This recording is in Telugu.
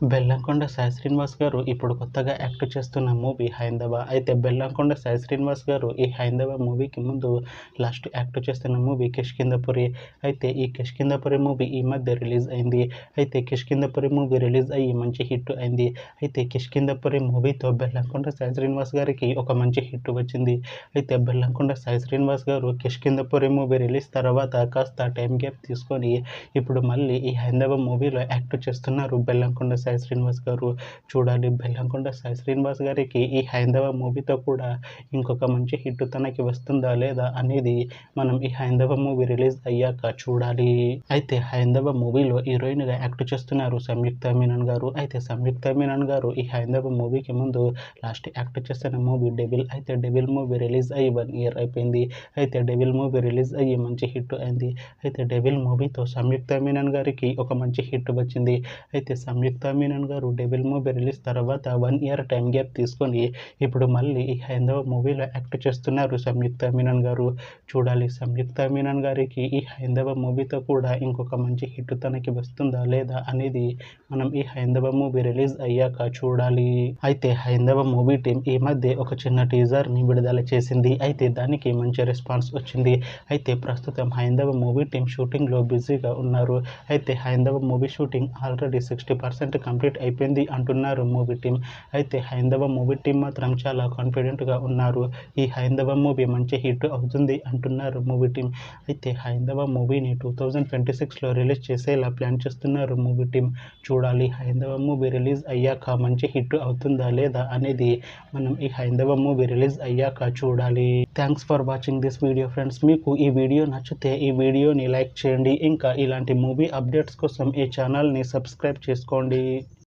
బెల్లంకొండ సాయి శ్రీనివాస్ గారు ఇప్పుడు కొత్తగా యాక్ట్ చేస్తున్న మూవీ హైందవ. అయితే బెల్లంకొండ సాయి శ్రీనివాస్ గారు ఈ హైందవ మూవీకి ముందు లాస్ట్ యాక్ట్ చేస్తున్న మూవీ కిష్కింధపురి. అయితే ఈ కిష్కింధపురి మూవీ ఈ మధ్య రిలీజ్ అయింది. అయితే కిష్కింధపురి మూవీ రిలీజ్ అయ్యి మంచి హిట్ అయింది. అయితే కిష్కింధపురి మూవీతో బెల్లంకొండ సాయి శ్రీనివాస్ గారికి ఒక మంచి హిట్ వచ్చింది. అయితే బెల్లంకొండ సాయి శ్రీనివాస్ గారు కిష్కింధపురి మూవీ రిలీజ్ తర్వాత కాస్త టైం గ్యాప్ తీసుకొని ఇప్పుడు మళ్ళీ ఈ హైందవ మూవీలో యాక్ట్ చేస్తున్నారు బెల్లంకొండ సాయి శ్రీనివాస్ గారు. చూడాలి బెల్లంకొండ సాయి శ్రీనివాస్ గారికి ఈ హైందవ మూవీతో కూడా ఇంకొక మంచి హిట్ తనకి వస్తుందా లేదా అనేది మనం ఈ హైందవ మూవీ రిలీజ్ అయ్యాక చూడాలి. అయితే హైందవ మూవీలో హీరోయిన్గా యాక్ట్ చేస్తున్నారు సంయుక్త మీనన్ గారు. అయితే సంయుక్త మీనన్ గారు ఈ హైందవ మూవీకి ముందు లాస్ట్ యాక్ట్ చేస్తున్న మూవీ డెవిల్. అయితే డెవిల్ మూవీ రిలీజ్ అయ్యి 1 year అయిపోయింది. అయితే డెవిల్ మూవీ రిలీజ్ అయ్యి మంచి హిట్ అయింది. అయితే డెవిల్ మూవీతో సంయుక్త మీనన్ గారికి ఒక మంచి హిట్ వచ్చింది. అయితే సంయుక్త మీనన్ గారు డెవిల్ మూవీ రిలీజ్ తర్వాత 1 year టైం గ్యాప్ తీసుకొని ఇప్పుడు మళ్ళీ ఈ హైందవ మూవీలో యాక్ట్ చేస్తున్నారు సంయుక్త మీనన్ గారు. చూడాలి సంయుక్త మీనన్ గారికి ఈ హైందవ మూవీతో కూడా ఇంకొక మంచి హిట్ తనకి వస్తుందా లేదా అనేది మనం ఈ హైందవ మూవీ రిలీజ్ అయ్యాక చూడాలి. అయితే హైందవ మూవీ టీం ఈ మధ్య ఒక చిన్న టీజర్ని విడుదల చేసింది. అయితే దానికి మంచి రెస్పాన్స్ వచ్చింది. అయితే ప్రస్తుతం హైందవ మూవీ టీం షూటింగ్లో బిజీగా ఉన్నారు. అయితే హైందవ మూవీ షూటింగ్ ఆల్రెడీ 60% కంప్లీట్ అయిపోయింది అంటున్నారు మూవీ టీం. అయితే హైందవ మూవీ టీం మాత్రం చాలా కాన్ఫిడెంట్గా ఉన్నారు. ఈ హైందవ మూవీ మంచి హిట్ అవుతుంది అంటున్నారు మూవీ టీం. అయితే హైందవ మూవీని 2026లో రిలీజ్ చేసేలా ప్లాన్ చేస్తున్నారు మూవీ టీం. చూడాలి హైందవ మూవీ రిలీజ్ అయ్యాక మంచి హిట్ అవుతుందా లేదా అనేది మనం ఈ హైందవ మూవీ రిలీజ్ అయ్యాక చూడాలి. Thanks for watching this video friends. మీకు ఈ వీడియో నచ్చితే ఈ వీడియోని లైక్ చేయండి. ఇంకా ఇలాంటి మూవీ అప్డేట్స్ కోసం ఈ ఛానల్ని సబ్స్క్రైబ్ చేసుకోండి.